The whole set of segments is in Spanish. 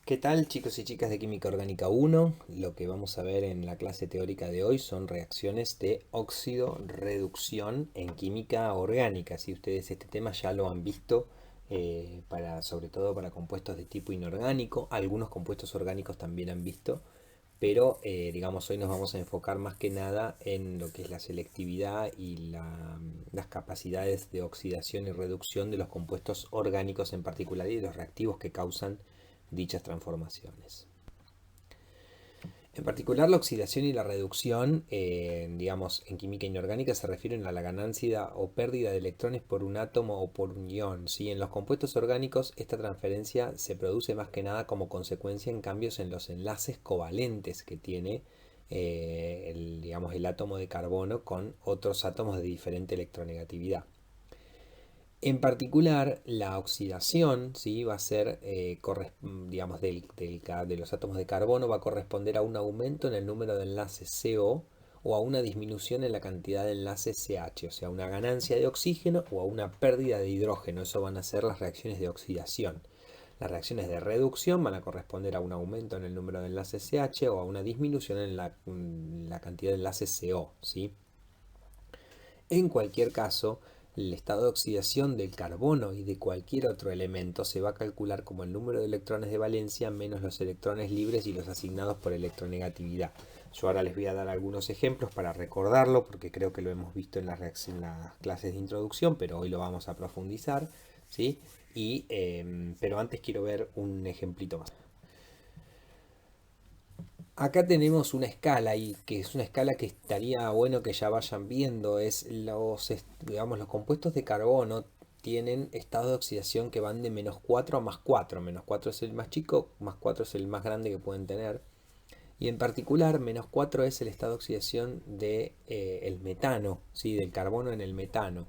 ¿Qué tal, chicos y chicas de Química Orgánica 1? Lo que vamos a ver en la clase teórica de hoy son reacciones de óxido-reducción en química orgánica. Si ustedes este tema ya lo han visto, sobre todo para compuestos de tipo inorgánico, algunos compuestos orgánicos también han visto, pero digamos hoy nos vamos a enfocar más que nada en lo que es la selectividad y las capacidades de oxidación y reducción de los compuestos orgánicos en particular y de los reactivos que causan dichas transformaciones. En particular, la oxidación y la reducción, digamos, en química inorgánica se refieren a la ganancia o pérdida de electrones por un átomo o por un ion. ¿Sí? En los compuestos orgánicos, esta transferencia se produce más que nada como consecuencia en cambios en los enlaces covalentes que tiene digamos, el átomo de carbono con otros átomos de diferente electronegatividad. En particular, la oxidación, ¿sí? Va a ser, digamos, de los átomos de carbono va a corresponder a un aumento en el número de enlaces CO o a una disminución en la cantidad de enlaces CH, o sea, una ganancia de oxígeno o a una pérdida de hidrógeno. Eso van a ser las reacciones de oxidación. Las reacciones de reducción van a corresponder a un aumento en el número de enlaces CH o a una disminución en la cantidad de enlaces CO, ¿sí? En cualquier caso, el estado de oxidación del carbono y de cualquier otro elemento se va a calcular como el número de electrones de valencia menos los electrones libres y los asignados por electronegatividad. Yo ahora les voy a dar algunos ejemplos para recordarlo porque creo que lo hemos visto en las clases de introducción, pero hoy lo vamos a profundizar, ¿sí? Pero antes quiero ver un ejemplito más. Acá tenemos una escala y que es una escala que estaría bueno que ya vayan viendo. Digamos, los compuestos de carbono tienen estados de oxidación que van de -4 a +4. -4 es el más chico, +4 es el más grande que pueden tener. Y en particular, -4 es el estado de oxidación de, el metano, ¿sí? Del carbono en el metano.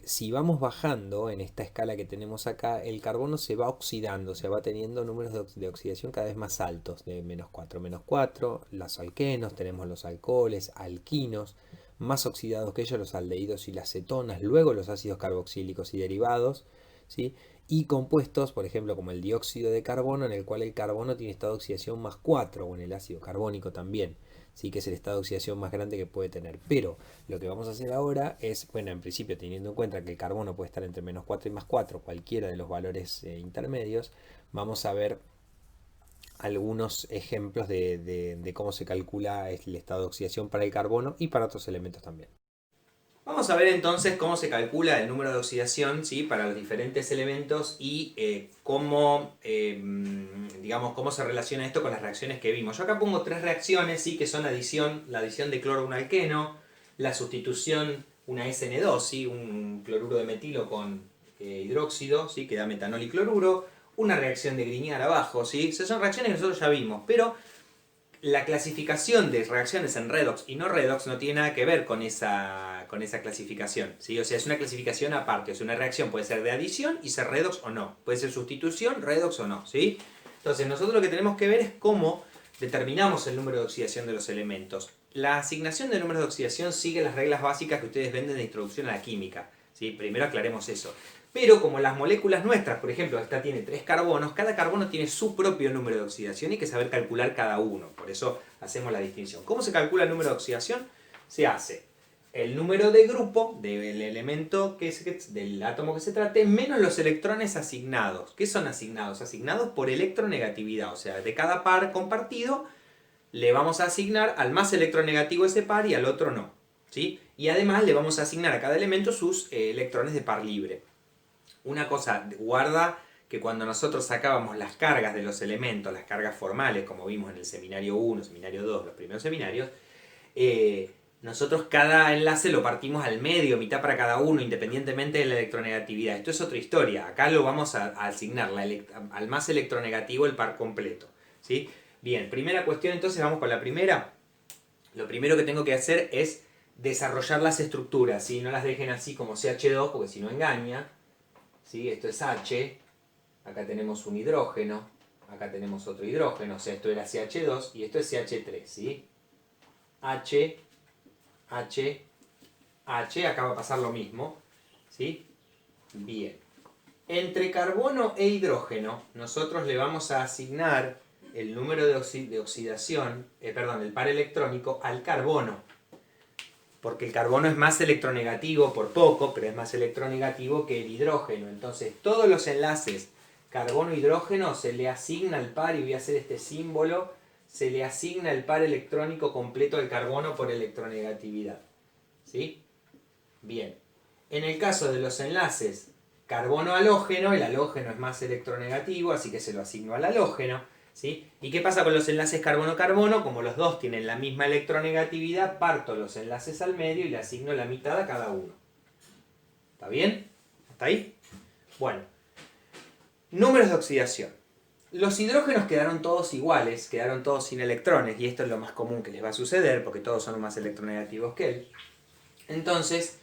Si vamos bajando en esta escala que tenemos acá, el carbono se va oxidando, se va teniendo números de oxidación cada vez más altos, de -4, -4, los alquenos, tenemos los alcoholes, alquinos, más oxidados que ellos los aldehídos y las cetonas, luego los ácidos carboxílicos y derivados, ¿sí? Y compuestos, por ejemplo, como el dióxido de carbono, en el cual el carbono tiene estado de oxidación +4, o en el ácido carbónico también, ¿sí? Que es el estado de oxidación más grande que puede tener. Pero lo que vamos a hacer ahora es, bueno, en principio teniendo en cuenta que el carbono puede estar entre -4 y +4, cualquiera de los valores intermedios, vamos a ver algunos ejemplos de cómo se calcula el estado de oxidación para el carbono y para otros elementos también. Vamos a ver entonces cómo se calcula el número de oxidación, ¿sí? Para los diferentes elementos y digamos, cómo se relaciona esto con las reacciones que vimos. Yo acá pongo tres reacciones, ¿sí? Que son la adición de cloro a un alqueno, la sustitución, una SN2, ¿sí? Un cloruro de metilo con hidróxido, ¿sí? Que da metanol y cloruro, una reacción de Grignard abajo, ¿sí? Esas son reacciones que nosotros ya vimos, pero la clasificación de reacciones en redox y no redox no tiene nada que ver con esa clasificación, ¿sí? O sea, es una clasificación aparte. O sea, una reacción puede ser de adición y ser redox o no. Puede ser sustitución, redox o no, ¿sí? Entonces, nosotros lo que tenemos que ver es cómo determinamos el número de oxidación de los elementos. La asignación de números de oxidación sigue las reglas básicas que ustedes ven de introducción a la química, ¿sí? Primero aclaremos eso. Pero como las moléculas nuestras, por ejemplo, esta tiene 3 carbonos, cada carbono tiene su propio número de oxidación y hay que saber calcular cada uno. Por eso hacemos la distinción. ¿Cómo se calcula el número de oxidación? Se hace el número de grupo del elemento del átomo que se trate menos los electrones asignados. ¿Qué son asignados? Asignados por electronegatividad. O sea, de cada par compartido le vamos a asignar al más electronegativo ese par y al otro no, ¿sí? Y además le vamos a asignar a cada elemento sus electrones de par libre. Una cosa, guarda que cuando nosotros sacábamos las cargas de los elementos, las cargas formales, como vimos en el seminario 1, seminario 2, los primeros seminarios, nosotros cada enlace lo partimos al medio, mitad para cada uno, independientemente de la electronegatividad. Esto es otra historia. Acá lo vamos a asignar al más electronegativo el par completo, ¿sí? Bien, primera cuestión, entonces vamos con la primera. Lo primero que tengo que hacer es desarrollar las estructuras, ¿sí? No las dejen así como CH2, porque si no engaña. ¿Sí? Esto es H, acá tenemos un hidrógeno, acá tenemos otro hidrógeno, o sea, esto era CH2 y esto es CH3, ¿sí? H, H, H, acá va a pasar lo mismo, ¿sí? Bien. Entre carbono e hidrógeno, nosotros le vamos a asignar el número de oxidación, el par electrónico al carbono. Porque el carbono es más electronegativo por poco, pero es más electronegativo que el hidrógeno. Entonces, todos los enlaces carbono-hidrógeno se le asigna el par, y voy a hacer este símbolo, se le asigna el par electrónico completo al carbono por electronegatividad. ¿Sí? Bien. En el caso de los enlaces carbono-halógeno, el halógeno es más electronegativo, así que se lo asigno al halógeno. ¿Sí? ¿Y qué pasa con los enlaces carbono-carbono? Como los dos tienen la misma electronegatividad, parto los enlaces al medio y le asigno la mitad a cada uno. ¿Está bien? ¿Hasta ahí? Bueno. Números de oxidación. Los hidrógenos quedaron todos iguales, quedaron todos sin electrones, y esto es lo más común que les va a suceder, porque todos son más electronegativos que él. Entonces,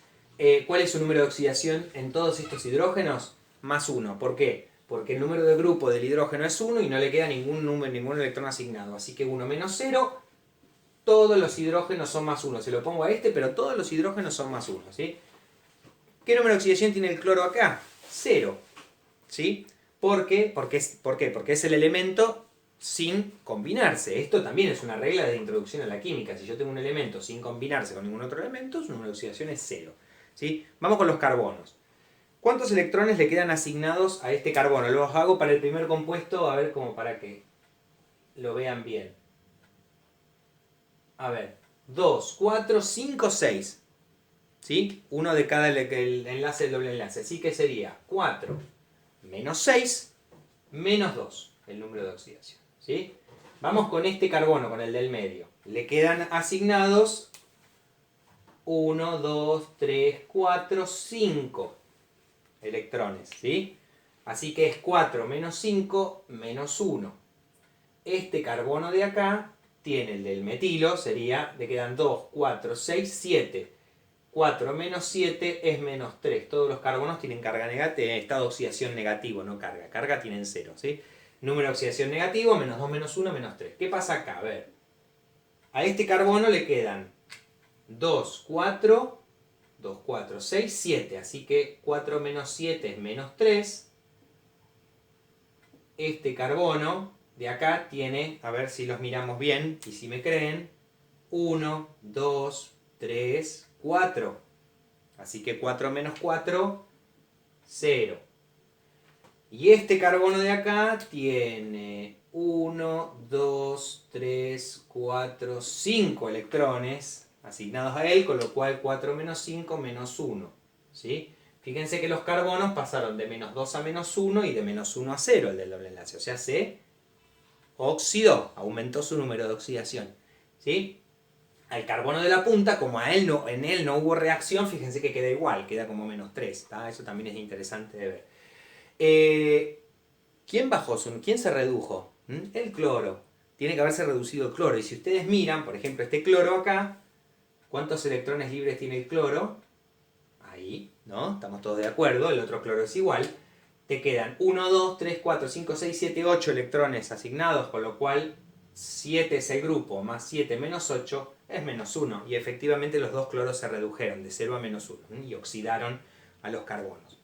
¿cuál es su número de oxidación en todos estos hidrógenos? Más 1. ¿Por qué? Porque el número de grupo del hidrógeno es 1 y no le queda ningún electrón asignado. Así que 1 menos 0, todos los hidrógenos son más 1. Se lo pongo a este, pero todos los hidrógenos son más 1. ¿Sí? ¿Qué número de oxidación tiene el cloro acá? 0. ¿Sí? ¿Por qué? Porque es el elemento sin combinarse. Esto también es una regla de introducción a la química. Si yo tengo un elemento sin combinarse con ningún otro elemento, su número de oxidación es 0. ¿Sí? Vamos con los carbonos. ¿Cuántos electrones le quedan asignados a este carbono? Los hago para el primer compuesto, a ver, como para que lo vean bien. A ver, 2, 4, 5, 6. ¿Sí? Uno de cada el enlace del doble enlace. Así que sería 4 menos 6 menos 2, el número de oxidación. ¿Sí? Vamos con este carbono, con el del medio. Le quedan asignados 1, 2, 3, 4, 5 electrones, ¿sí? Así que es 4 menos 5 menos 1. Este carbono de acá tiene el del metilo, le quedan 2, 4, 6, 7. 4 menos 7 es menos 3. Todos los carbonos tienen carga negativa, estado de oxidación negativo, no carga. Carga tienen 0, ¿sí? Número de oxidación negativo, menos 2, menos 1, menos 3. ¿Qué pasa acá? A ver. A este carbono le quedan 2, 4, 2, 4, 6, 7. Así que 4 menos 7 es menos 3. Este carbono de acá tiene, a ver si los miramos bien y si me creen, 1, 2, 3, 4. Así que 4 menos 4, 0. Y este carbono de acá tiene 1, 2, 3, 4, 5 electrones asignados a él, con lo cual 4 menos 5 menos 1. ¿Sí? Fíjense que los carbonos pasaron de menos 2 a menos 1 y de menos 1 a 0, el del doble enlace. O sea, se oxidó, aumentó su número de oxidación. ¿Sí? Al carbono de la punta, como en él no hubo reacción, fíjense que queda igual, queda como menos 3. ¿Tá? Eso también es interesante de ver. ¿Quién se redujo? El cloro. Tiene que haberse reducido el cloro. Y si ustedes miran, por ejemplo, este cloro acá, ¿cuántos electrones libres tiene el cloro? Ahí, ¿no? Estamos todos de acuerdo, el otro cloro es igual. Te quedan 1, 2, 3, 4, 5, 6, 7, 8 electrones asignados, con lo cual 7 es el grupo, más 7 menos 8 es menos 1. Y efectivamente los dos cloros se redujeron de 0 a menos 1 y oxidaron a los carbonos.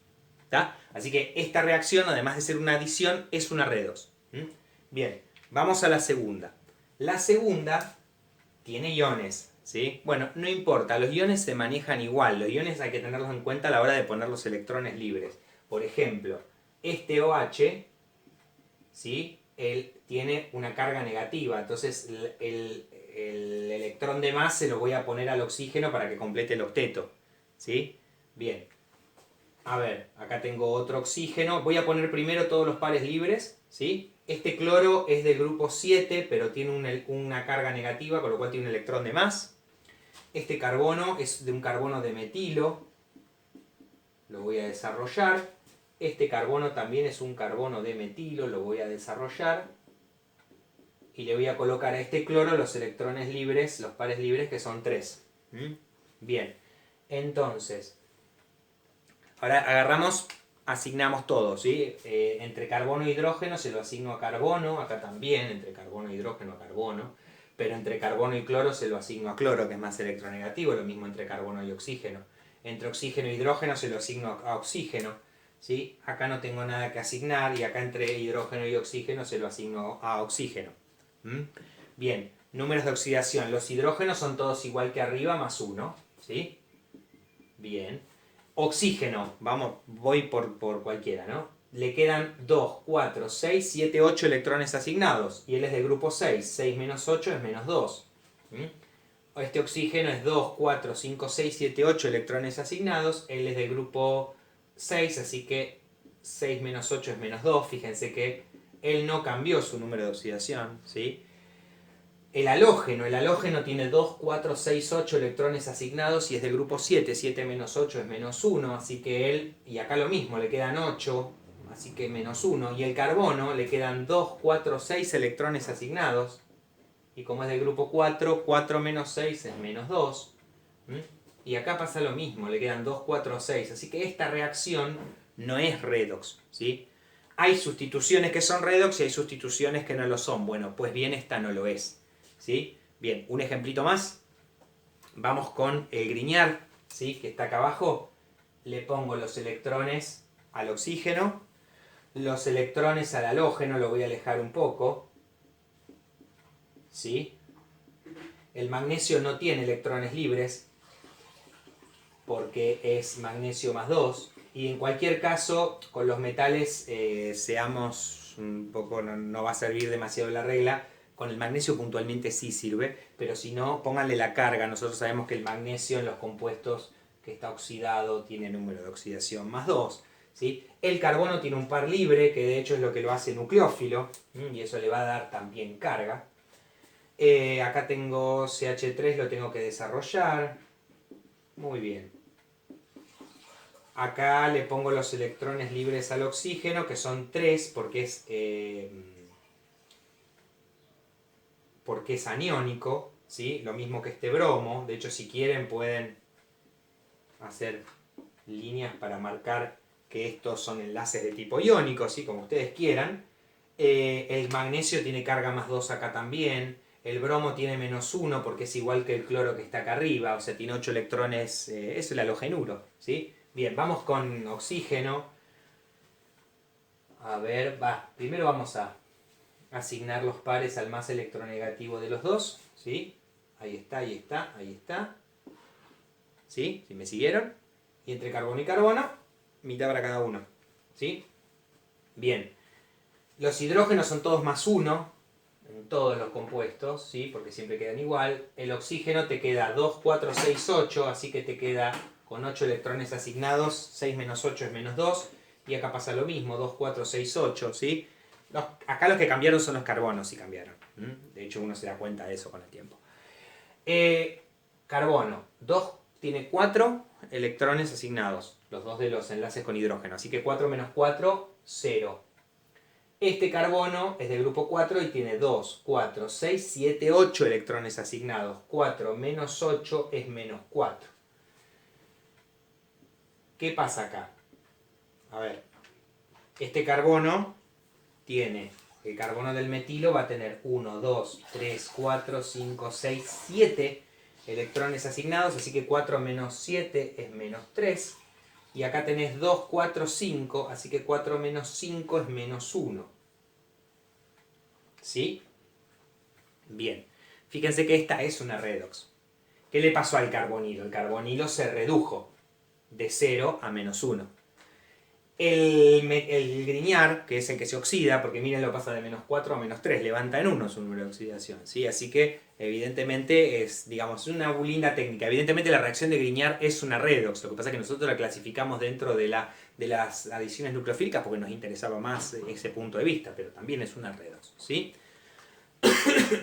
¿Tá? Así que esta reacción, además de ser una adición, es una redox. Bien, vamos a la segunda. La segunda tiene iones. ¿Sí? Bueno, no importa, los iones se manejan igual. Los iones hay que tenerlos en cuenta a la hora de poner los electrones libres. Por ejemplo, este OH, ¿sí? Él tiene una carga negativa, entonces el electrón de más se lo voy a poner al oxígeno para que complete el octeto. ¿Sí? Bien. A ver, acá tengo otro oxígeno. Voy a poner primero todos los pares libres. ¿Sí? Este cloro es del grupo 7, pero tiene una carga negativa, con lo cual tiene un electrón de más. Este carbono es de un carbono de metilo. Lo voy a desarrollar. Este carbono también es un carbono de metilo. Lo voy a desarrollar. Y le voy a colocar a este cloro los electrones libres, los pares libres, que son 3. Bien. Entonces, ahora asignamos todo, ¿sí? Entre carbono e hidrógeno se lo asigno a carbono, acá también, entre carbono e hidrógeno a carbono, pero entre carbono y cloro se lo asigno a cloro, que es más electronegativo, lo mismo entre carbono y oxígeno. Entre oxígeno e hidrógeno se lo asigno a oxígeno, ¿sí? Acá no tengo nada que asignar y acá entre hidrógeno y oxígeno se lo asigno a oxígeno. ¿Mm? Bien, números de oxidación. Los hidrógenos son todos igual que arriba más 1, ¿sí? Bien. Oxígeno, vamos, voy por cualquiera, ¿no? Le quedan 2, 4, 6, 7, 8 electrones asignados. Y él es del grupo 6. 6 menos 8 es menos 2. Este oxígeno es 2, 4, 5, 6, 7, 8 electrones asignados. Él es del grupo 6, así que 6 menos 8 es menos 2. Fíjense que él no cambió su número de oxidación, ¿sí? El halógeno tiene 2, 4, 6, 8 electrones asignados y es del grupo 7. 7 menos 8 es menos 1, así que él, y acá lo mismo, le quedan 8, así que menos 1. Y el carbono le quedan 2, 4, 6 electrones asignados. Y como es del grupo 4, 4 menos 6 es menos 2. Y acá pasa lo mismo, le quedan 2, 4, 6. Así que esta reacción no es redox, ¿sí? Hay sustituciones que son redox y hay sustituciones que no lo son. Bueno, pues bien, esta no lo es, ¿sí? Bien, un ejemplito más. Vamos con el Grignard, ¿sí? Que está acá abajo. Le pongo los electrones al oxígeno, los electrones al halógeno, lo voy a alejar un poco, ¿sí? El magnesio no tiene electrones libres porque es magnesio más 2. Y en cualquier caso, con los metales, seamos un poco, no va a servir demasiado la regla. Con el magnesio puntualmente sí sirve, pero si no, pónganle la carga. Nosotros sabemos que el magnesio en los compuestos que está oxidado tiene número de oxidación más 2. ¿Sí? El carbono tiene un par libre, que de hecho es lo que lo hace nucleófilo, y eso le va a dar también carga. Acá tengo CH3, lo tengo que desarrollar. Muy bien. Acá le pongo los electrones libres al oxígeno, que son 3, porque es aniónico, ¿sí? Lo mismo que este bromo. De hecho, si quieren pueden hacer líneas para marcar que estos son enlaces de tipo iónico, ¿sí? Como ustedes quieran. El magnesio tiene carga más 2 acá también. El bromo tiene menos 1 porque es igual que el cloro que está acá arriba, o sea, tiene 8 electrones, es el halogenuro, ¿sí? Bien, vamos con oxígeno. A ver, primero vamos a asignar los pares al más electronegativo de los dos, ¿sí? Ahí está, ahí está, ahí está. ¿Sí? ¿Sí me siguieron? Y entre carbono y carbono, mitad para cada uno, ¿sí? Bien. Los hidrógenos son todos más 1 en todos los compuestos, ¿sí? Porque siempre quedan igual. El oxígeno te queda 2, 4, 6, 8, así que te queda con 8 electrones asignados, 6 menos 8 es menos 2, y acá pasa lo mismo, 2, 4, 6, 8, ¿sí? Acá los que cambiaron son los carbonos, sí cambiaron. De hecho, uno se da cuenta de eso con el tiempo. Carbono, tiene 4 electrones asignados, los dos de los enlaces con hidrógeno, así que 4 menos 4, 0. Este carbono es del grupo 4 y tiene 2, 4, 6, 7, 8 electrones asignados. 4 menos 8 es menos 4. ¿Qué pasa acá? A ver, este carbono tiene, el carbono del metilo va a tener 1, 2, 3, 4, 5, 6, 7 electrones asignados, así que 4 menos 7 es menos 3. Y acá tenés 2, 4, 5, así que 4 menos 5 es menos 1. ¿Sí? Bien. Fíjense que esta es una redox. ¿Qué le pasó al carbonilo? El carbonilo se redujo de 0 a menos 1. El Grignard, que es el que se oxida, porque miren lo pasa de menos 4 a menos 3, levanta en 1 su número de oxidación, ¿sí? Así que evidentemente es, digamos, una linda técnica. Evidentemente la reacción de Grignard es una redox, lo que pasa es que nosotros la clasificamos dentro de las adiciones nucleofílicas porque nos interesaba más ese punto de vista, pero también es una redox, ¿sí?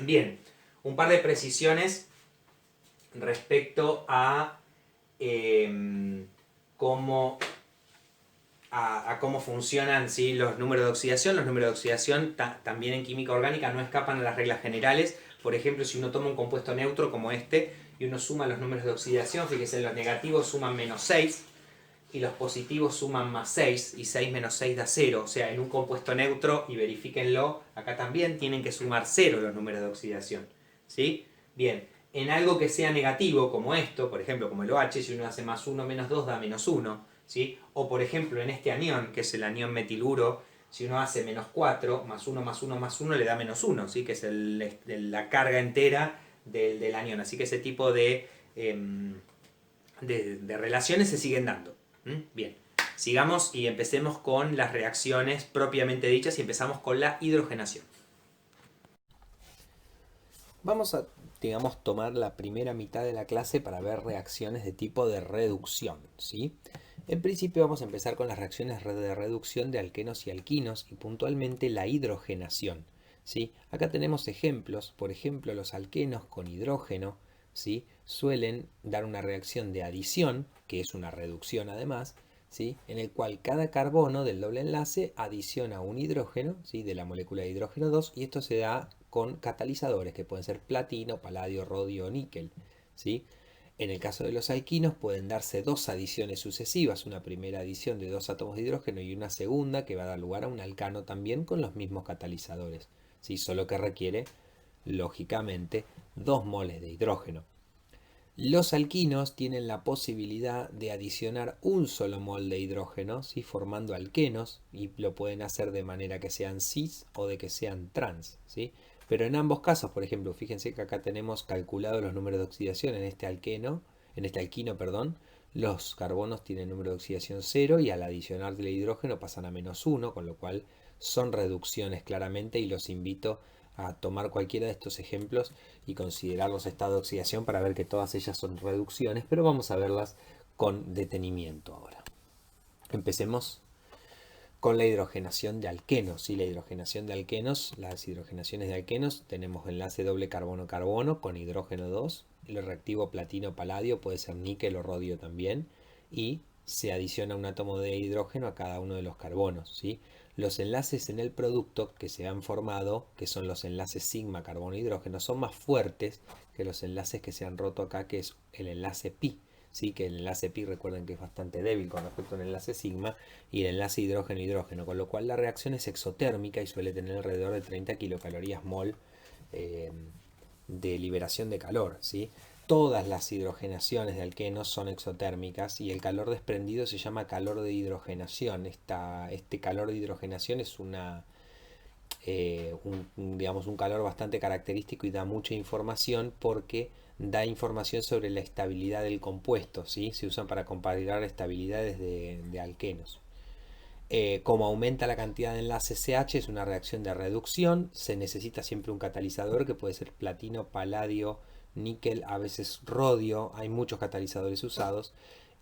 Bien, un par de precisiones respecto a cómo funcionan, ¿sí?, los números de oxidación. Los números de oxidación también en química orgánica no escapan a las reglas generales. Por ejemplo, si uno toma un compuesto neutro como este y uno suma los números de oxidación, fíjense, los negativos suman menos 6 y los positivos suman más 6, y 6 menos 6 da 0. O sea, en un compuesto neutro, y verifíquenlo, acá también tienen que sumar 0 los números de oxidación, ¿sí? Bien, en algo que sea negativo, como esto, por ejemplo, como el OH, si uno hace más 1 menos 2 da menos 1, ¿sí? O por ejemplo en este anión, que es el anión metiluro, si uno hace -4, +1, +1, +1, le da -1, ¿sí? Que es la carga entera del anión. Así que ese tipo de relaciones se siguen dando. Bien, sigamos y empecemos con las reacciones propiamente dichas y empezamos con la hidrogenación. Vamos a, digamos, tomar la primera mitad de la clase para ver reacciones de tipo de reducción, ¿sí? En principio vamos a empezar con las reacciones de reducción de alquenos y alquinos y puntualmente la hidrogenación, ¿sí? Acá tenemos ejemplos, por ejemplo, los alquenos con hidrógeno, ¿sí? Suelen dar una reacción de adición, que es una reducción además, ¿sí? En el cual cada carbono del doble enlace adiciona un hidrógeno, ¿sí? De la molécula de hidrógeno 2 y esto se da con catalizadores que pueden ser platino, paladio, rodio o níquel, ¿sí? En el caso de los alquinos pueden darse dos adiciones sucesivas, una primera adición de dos átomos de hidrógeno y una segunda que va a dar lugar a un alcano también con los mismos catalizadores, ¿sí? Solo que requiere, lógicamente, 2 moles de hidrógeno. Los alquinos tienen la posibilidad de adicionar un solo mol de hidrógeno, ¿sí? Formando alquenos, y lo pueden hacer de manera que sean cis o de que sean trans, ¿sí? Pero en ambos casos, por ejemplo, fíjense que acá tenemos calculados los números de oxidación en este alquino, perdón. Los carbonos tienen número de oxidación 0 y al adicionarle hidrógeno pasan a -1, con lo cual son reducciones claramente y los invito a tomar cualquiera de estos ejemplos y considerar los estados de oxidación para ver que todas ellas son reducciones, pero vamos a verlas con detenimiento ahora. Empecemos con la hidrogenación de alquenos. ¿Sí? La hidrogenación de alquenos, las hidrogenaciones de alquenos, tenemos enlace doble carbono-carbono con hidrógeno 2. El reactivo platino-paladio puede ser níquel o rodio también. Y se adiciona un átomo de hidrógeno a cada uno de los carbonos. ¿Sí? Los enlaces en el producto que se han formado, que son los enlaces sigma carbono-hidrógeno, son más fuertes que los enlaces que se han roto acá, que es el enlace pi. ¿Sí? Que el enlace pi recuerden que es bastante débil con respecto al enlace sigma y el enlace hidrógeno-hidrógeno, con lo cual la reacción es exotérmica y suele tener alrededor de 30 kilocalorías mol de liberación de calor, ¿sí? Todas las hidrogenaciones de alquenos son exotérmicas y el calor desprendido se llama calor de hidrogenación. Este calor de hidrogenación es digamos, un calor bastante característico y da mucha información porque da información sobre la estabilidad del compuesto, ¿sí? Se usan para comparar estabilidades de alquenos. Como aumenta la cantidad de enlaces CH, es una reacción de reducción, se necesita siempre un catalizador que puede ser platino, paladio, níquel, a veces rodio, hay muchos catalizadores usados.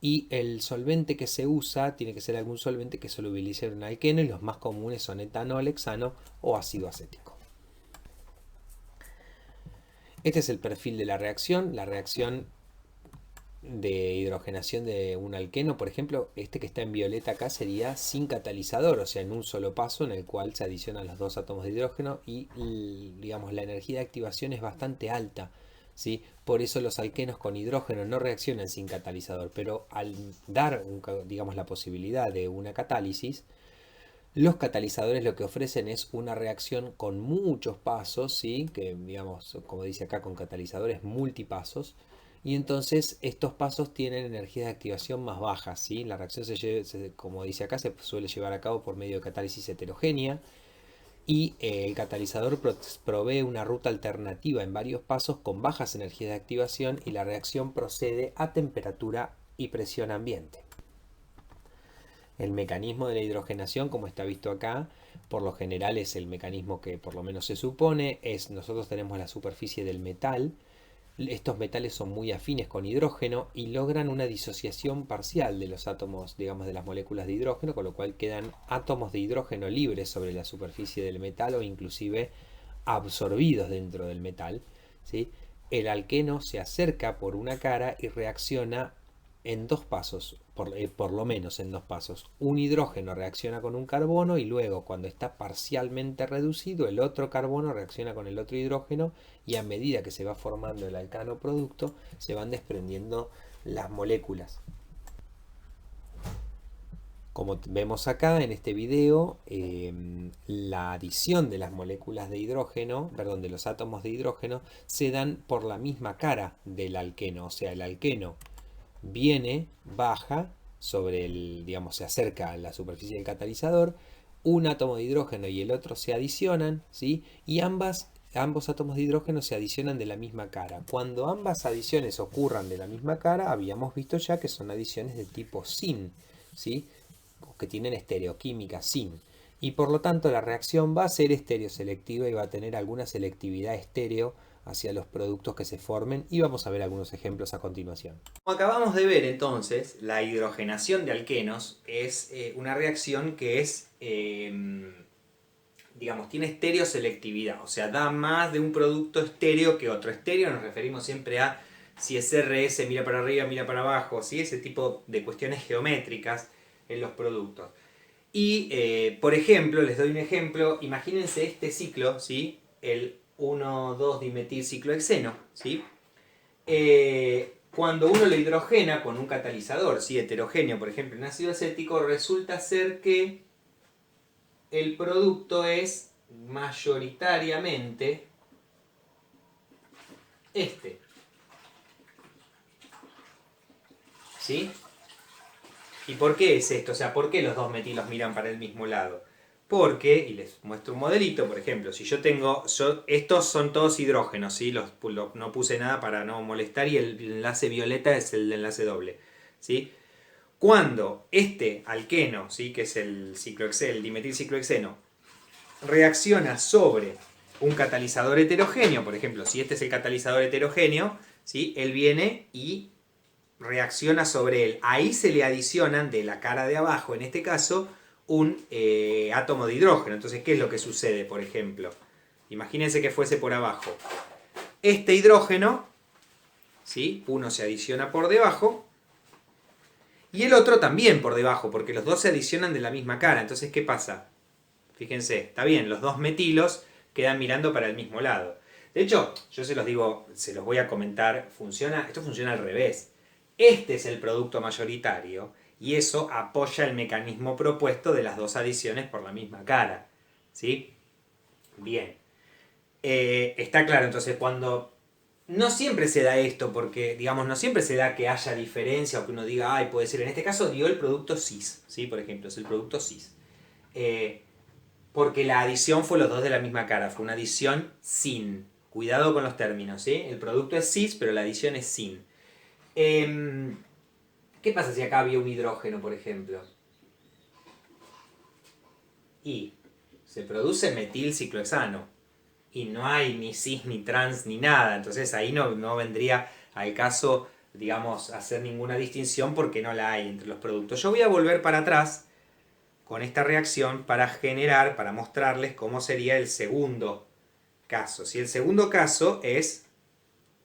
Y el solvente que se usa tiene que ser algún solvente que solubilice en un alqueno y los más comunes son etanol, hexano o ácido acético. Este es el perfil de la reacción. La reacción de hidrogenación de un alqueno, por ejemplo, este que está en violeta acá sería sin catalizador, o sea, en un solo paso en el cual se adicionan los dos átomos de hidrógeno y, digamos, la energía de activación es bastante alta, ¿sí? Por eso los alquenos con hidrógeno no reaccionan sin catalizador, pero al dar, digamos, la posibilidad de una catálisis, los catalizadores lo que ofrecen es una reacción con muchos pasos, ¿sí? Que, digamos, como dice acá, con catalizadores multipasos. Y entonces estos pasos tienen energía de activación más baja, ¿sí? La reacción, como dice acá, se suele llevar a cabo por medio de catálisis heterogénea. Y el catalizador provee una ruta alternativa en varios pasos con bajas energías de activación y la reacción procede a temperatura y presión ambiente. El mecanismo de la hidrogenación, como está visto acá, por lo general es el mecanismo que por lo menos se supone, nosotros tenemos la superficie del metal, estos metales son muy afines con hidrógeno y logran una disociación parcial de los átomos, digamos, de las moléculas de hidrógeno, con lo cual quedan átomos de hidrógeno libres sobre la superficie del metal o inclusive absorbidos dentro del metal, ¿sí? El alqueno se acerca por una cara y reacciona en dos pasos, por lo menos en dos pasos. Un hidrógeno reacciona con un carbono y luego cuando está parcialmente reducido el otro carbono reacciona con el otro hidrógeno y a medida que se va formando el alcano producto se van desprendiendo las moléculas. Como vemos acá en este video, la adición de las moléculas de hidrógeno, perdón, de los átomos de hidrógeno, se dan por la misma cara del alqueno. O sea, el alqueno viene, baja sobre el, digamos, se acerca a la superficie del catalizador, un átomo de hidrógeno y el otro se adicionan, ¿sí? Y ambos átomos de hidrógeno se adicionan de la misma cara. Cuando ambas adiciones ocurran de la misma cara, habíamos visto ya que son adiciones de tipo sin, ¿sí? Que tienen estereoquímica sin. Y por lo tanto la reacción va a ser estereoselectiva y va a tener alguna selectividad estéreo hacia los productos que se formen y vamos a ver algunos ejemplos a continuación. Como acabamos de ver entonces, la hidrogenación de alquenos es una reacción que es, digamos, tiene estereoselectividad, o sea, da más de un producto estéreo que otro. Estéreo nos referimos siempre a si es RS, mira para arriba, mira para abajo, ¿sí? Ese tipo de cuestiones geométricas en los productos. Y, por ejemplo, les doy un ejemplo, imagínense este ciclo, ¿sí? El 1,2-dimetilciclohexeno, ¿sí? Cuando uno lo hidrogena con un catalizador, ¿sí? Heterogéneo, por ejemplo, en ácido acético, resulta ser que el producto es mayoritariamente este, ¿sí? ¿Y por qué es esto? O sea, ¿por qué los dos metilos miran para el mismo lado? Porque, y les muestro un modelito, por ejemplo, si yo tengo, estos son todos hidrógenos, ¿sí? No puse nada para no molestar y el enlace violeta es el enlace doble, ¿sí? Cuando este alqueno, ¿sí? Que es el ciclohexeno, el dimetilciclohexeno, reacciona sobre un catalizador heterogéneo, por ejemplo, si este es el catalizador heterogéneo, ¿sí? Él viene y reacciona sobre él. Ahí se le adicionan de la cara de abajo, en este caso, un átomo de hidrógeno. Entonces, ¿qué es lo que sucede, por ejemplo? Imagínense que fuese por abajo. Este hidrógeno, ¿sí? Uno se adiciona por debajo y el otro también por debajo, porque los dos se adicionan de la misma cara. Entonces, ¿qué pasa? Fíjense, está bien, los dos metilos quedan mirando para el mismo lado. De hecho, yo se los digo, se los voy a comentar, esto funciona al revés. Este es el producto mayoritario y eso apoya el mecanismo propuesto de las dos adiciones por la misma cara. ¿Sí? Bien. Está claro, entonces cuando no siempre se da esto, porque, digamos, no siempre se da que haya diferencia o que uno diga, ay, puede ser, en este caso dio el producto cis, ¿sí? Por ejemplo, es el producto cis. Eh, porque la adición fue los dos de la misma cara, fue una adición sin. Cuidado con los términos, ¿sí? El producto es cis, pero la adición es sin. ¿Qué pasa si acá había un hidrógeno, por ejemplo? Y se produce metilciclohexano. Y no hay ni cis, ni trans, ni nada. Entonces ahí no vendría al caso, digamos, hacer ninguna distinción porque no la hay entre los productos. Yo voy a volver para atrás con esta reacción para mostrarles cómo sería el segundo caso. Si el segundo caso es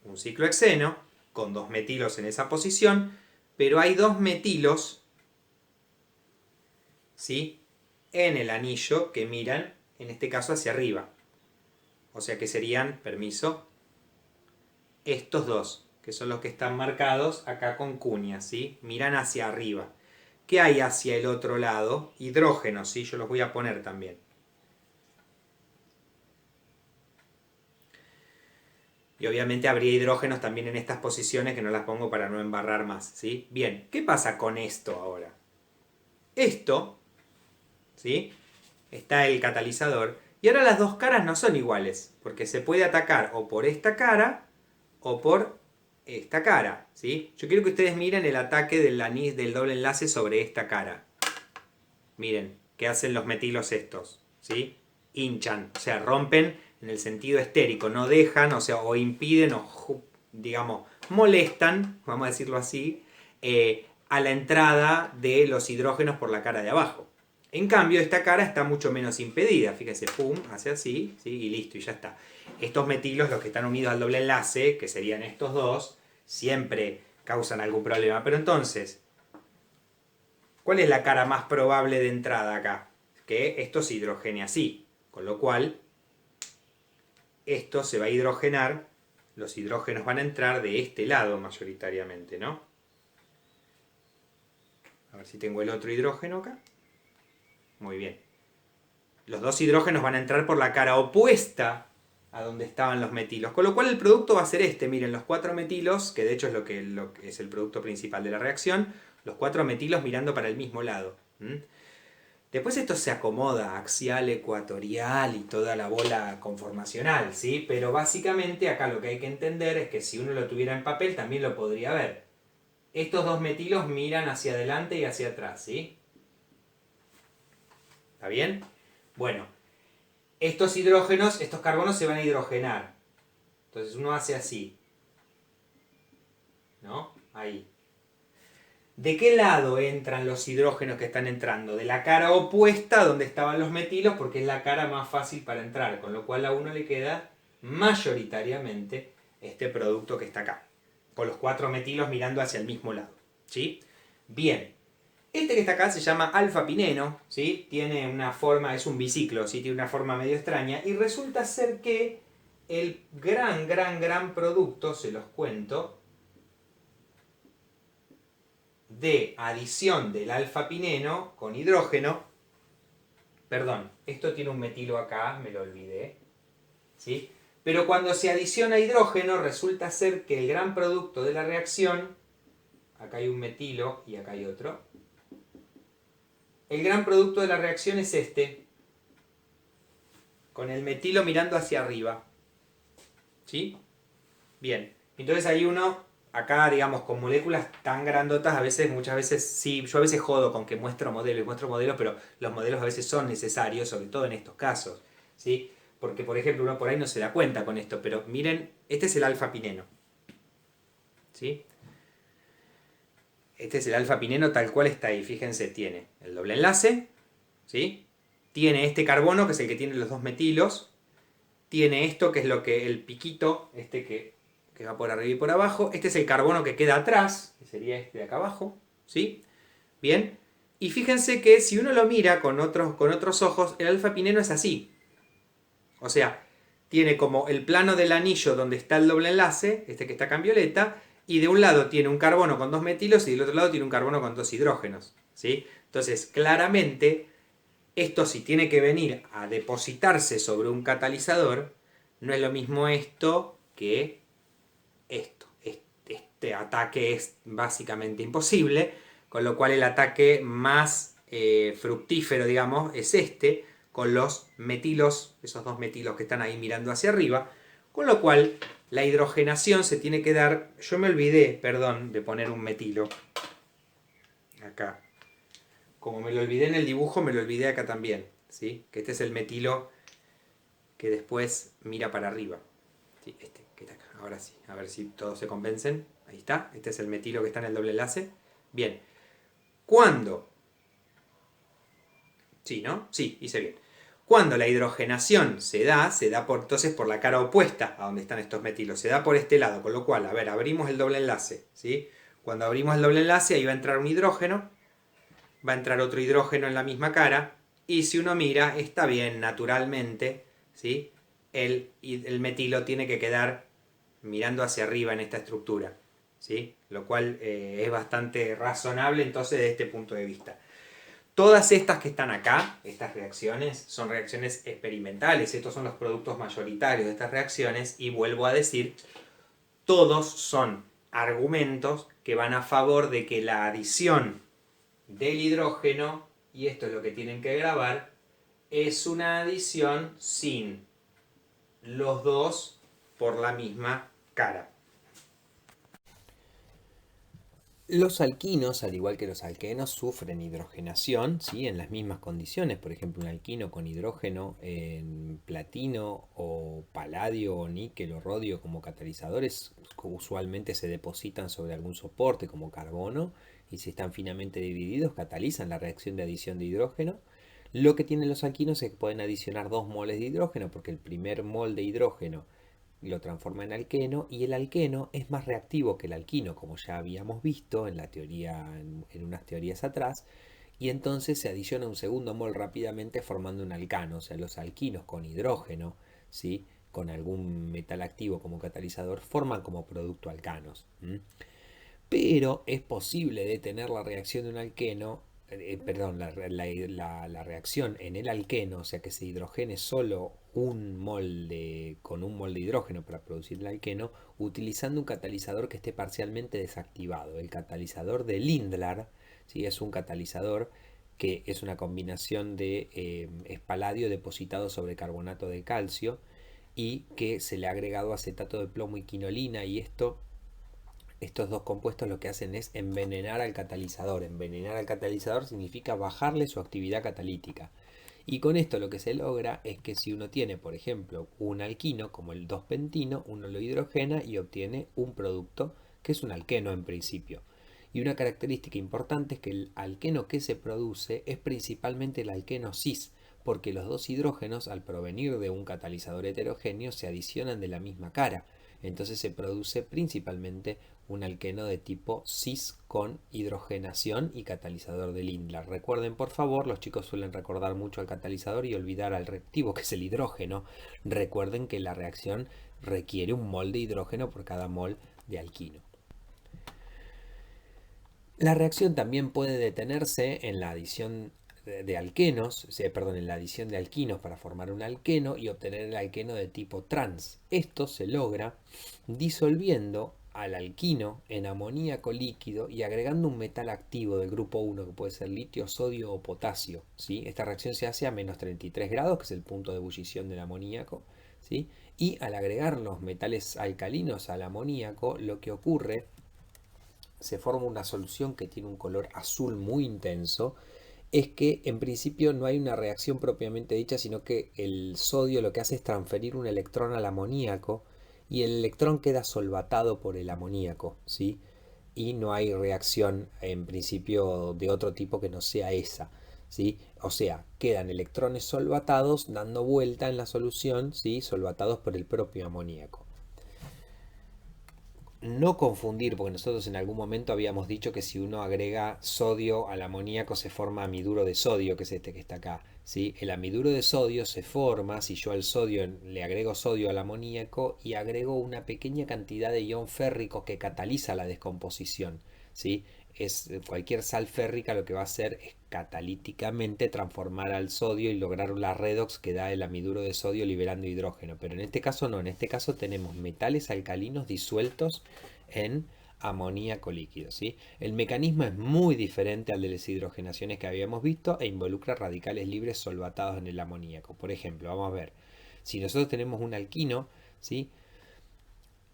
un ciclohexeno con dos metilos en esa posición, pero hay dos metilos, ¿sí? En el anillo que miran, en este caso, hacia arriba. O sea que serían, permiso, estos dos, que son los que están marcados acá con cuñas, ¿sí? Miran hacia arriba. ¿Qué hay hacia el otro lado? Hidrógenos, ¿sí? Yo los voy a poner también. Y obviamente habría hidrógenos también en estas posiciones que no las pongo para no embarrar más, ¿sí? Bien, ¿qué pasa con esto ahora? Esto, ¿sí? Está el catalizador. Y ahora las dos caras no son iguales, porque se puede atacar o por esta cara o por esta cara, ¿sí? Yo quiero que ustedes miren el ataque del doble enlace sobre esta cara. Miren, ¿qué hacen los metilos estos? ¿Sí? Hinchan, o sea, rompen en el sentido estérico, no dejan, o sea, o impiden o, digamos, molestan, vamos a decirlo así, a la entrada de los hidrógenos por la cara de abajo. En cambio, esta cara está mucho menos impedida. Fíjense, pum, hace así, ¿sí? Y listo, y ya está. Estos metilos, los que están unidos al doble enlace, que serían estos dos, siempre causan algún problema. Pero entonces, ¿cuál es la cara más probable de entrada acá? Que esto se hidrogene así. Con lo cual, esto se va a hidrogenar, los hidrógenos van a entrar de este lado mayoritariamente, ¿no? A ver si tengo el otro hidrógeno acá. Muy bien. Los dos hidrógenos van a entrar por la cara opuesta a donde estaban los metilos. Con lo cual el producto va a ser este. Miren, los 4 metilos, que de hecho es lo que es el producto principal de la reacción, Los 4 metilos mirando para el mismo lado. Después esto se acomoda axial, ecuatorial y toda la bola conformacional, ¿sí? Pero básicamente acá lo que hay que entender es que si uno lo tuviera en papel también lo podría ver. Estos 2 metilos miran hacia adelante y hacia atrás, ¿sí? ¿Está bien? Bueno, estos hidrógenos, estos carbonos se van a hidrogenar. Entonces uno hace así, ¿no? Ahí. ¿De qué lado entran los hidrógenos que están entrando? De la cara opuesta donde estaban los metilos, porque es la cara más fácil para entrar, con lo cual a uno le queda mayoritariamente este producto que está acá, con los 4 metilos mirando hacia el mismo lado, ¿sí? Bien, este que está acá se llama alfa-pineno, ¿sí? Tiene una forma, es un biciclo, ¿sí? Tiene una forma medio extraña, y resulta ser que el gran producto, se los cuento, de adición del alfa-pineno con hidrógeno, perdón, esto tiene un metilo acá, me lo olvidé, ¿sí? Pero cuando se adiciona hidrógeno resulta ser que el gran producto de la reacción, acá hay un metilo y acá hay otro, el gran producto de la reacción es este, con el metilo mirando hacia arriba, ¿sí? Bien, entonces hay uno acá, digamos, con moléculas tan grandotas, muchas veces, sí, yo a veces jodo con que muestro modelos, pero los modelos a veces son necesarios, sobre todo en estos casos, ¿sí? Porque, por ejemplo, uno por ahí no se da cuenta con esto, pero miren, este es el alfa-pineno, ¿sí? Este es el alfa-pineno tal cual está ahí, fíjense, tiene el doble enlace, ¿sí? Tiene este carbono, que es el que tiene los 2 metilos, tiene esto, que es lo que, el piquito, este que va por arriba y por abajo. Este es el carbono que queda atrás, que sería este de acá abajo, ¿sí? Bien. Y fíjense que si uno lo mira con otros ojos, el alfa-pineno es así. O sea, tiene como el plano del anillo donde está el doble enlace, este que está acá en violeta, y de un lado tiene un carbono con 2 metilos y del otro lado tiene un carbono con 2 hidrógenos, ¿sí? Entonces, claramente, esto si tiene que venir a depositarse sobre un catalizador, no es lo mismo esto que esto. Este ataque es básicamente imposible, con lo cual el ataque más fructífero, digamos, es este, con los metilos, esos 2 metilos que están ahí mirando hacia arriba, con lo cual la hidrogenación se tiene que dar, yo me olvidé, perdón, de poner un metilo acá. Como me lo olvidé en el dibujo, me lo olvidé acá también, ¿sí? Que este es el metilo que después mira para arriba. Sí, este que está acá. Ahora sí, a ver si todos se convencen. Ahí está, este es el metilo que está en el doble enlace. Bien, ¿cuándo? Sí, ¿no? Sí, hice bien. Cuando la hidrogenación se da entonces por la cara opuesta a donde están estos metilos, se da por este lado, con lo cual, a ver, abrimos el doble enlace, ¿sí? Cuando abrimos el doble enlace, ahí va a entrar un hidrógeno, va a entrar otro hidrógeno en la misma cara, y si uno mira, está bien, naturalmente, ¿sí? El metilo tiene que quedar mirando hacia arriba en esta estructura, ¿sí? Lo cual es bastante razonable entonces desde este punto de vista. Todas estas que están acá, estas reacciones, son reacciones experimentales, estos son los productos mayoritarios de estas reacciones, y vuelvo a decir, todos son argumentos que van a favor de que la adición del hidrógeno, y esto es lo que tienen que grabar, es una adición sin los dos por la misma cara. Los alquinos, al igual que los alquenos, sufren hidrogenación, ¿sí? En las mismas condiciones. Por ejemplo, un alquino con hidrógeno en platino o paladio o níquel o rodio como catalizadores usualmente se depositan sobre algún soporte como carbono y si están finamente divididos catalizan la reacción de adición de hidrógeno. Lo que tienen los alquinos es que pueden adicionar 2 moles de hidrógeno porque el primer mol de hidrógeno lo transforma en alqueno y el alqueno es más reactivo que el alquino, como ya habíamos visto en la teoría, en unas teorías atrás, y entonces se adiciona un segundo mol rápidamente formando un alcano, o sea, los alquinos con hidrógeno, ¿sí? Con algún metal activo como catalizador, forman como producto alcanos. Pero es posible detener la reacción de un alqueno perdón, la reacción en el alqueno, o sea que se hidrogene solo un mol con un mol de hidrógeno para producir el alqueno, utilizando un catalizador que esté parcialmente desactivado. El catalizador de Lindlar, ¿sí? Es un catalizador que es una combinación de espaladio depositado sobre carbonato de calcio y que se le ha agregado acetato de plomo y quinolina, y estos dos compuestos lo que hacen es envenenar al catalizador. Envenenar al catalizador significa bajarle su actividad catalítica. Y con esto lo que se logra es que si uno tiene, por ejemplo, un alquino como el 2-pentino, uno lo hidrogena y obtiene un producto que es un alqueno en principio. Y una característica importante es que el alqueno que se produce es principalmente el alqueno cis, porque los dos hidrógenos, al provenir de un catalizador heterogéneo, se adicionan de la misma cara. Entonces se produce principalmente un alqueno de tipo cis con hidrogenación y catalizador de Lindlar. Recuerden, por favor, los chicos suelen recordar mucho al catalizador y olvidar al reactivo, que es el hidrógeno. Recuerden que la reacción requiere un mol de hidrógeno por cada mol de alquino. La reacción también puede detenerse en la adición de alquenos, en la adición de alquinos para formar un alqueno y obtener el alqueno de tipo trans. Esto se logra disolviendo al alquino en amoníaco líquido y agregando un metal activo del grupo 1, que puede ser litio, sodio o potasio, ¿sí? Esta reacción se hace a menos 33 grados, que es el punto de ebullición del amoníaco, ¿sí? Y al agregar los metales alcalinos al amoníaco, lo que ocurre, se forma una solución que tiene un color azul muy intenso, es que en principio no hay una reacción propiamente dicha, sino que el sodio lo que hace es transferir un electrón al amoníaco y el electrón queda solvatado por el amoníaco, ¿sí? Y no hay reacción en principio de otro tipo que no sea esa, ¿sí? O sea, quedan electrones solvatados dando vuelta en la solución, ¿sí? Solvatados por el propio amoníaco. No confundir, porque nosotros en algún momento habíamos dicho que si uno agrega sodio al amoníaco se forma amiduro de sodio, que es este que está acá, ¿sí? El amiduro de sodio se forma si yo al sodio le agrego sodio al amoníaco y agrego una pequeña cantidad de ion férrico que cataliza la descomposición, ¿sí? Cualquier sal férrica lo que va a hacer es catalíticamente transformar al sodio y lograr la redox que da el amiduro de sodio liberando hidrógeno. Pero en este caso no, en este caso tenemos metales alcalinos disueltos en amoníaco líquido, ¿sí? El mecanismo es muy diferente al de las hidrogenaciones que habíamos visto e involucra radicales libres solvatados en el amoníaco. Por ejemplo, vamos a ver, si nosotros tenemos un alquino, ¿sí?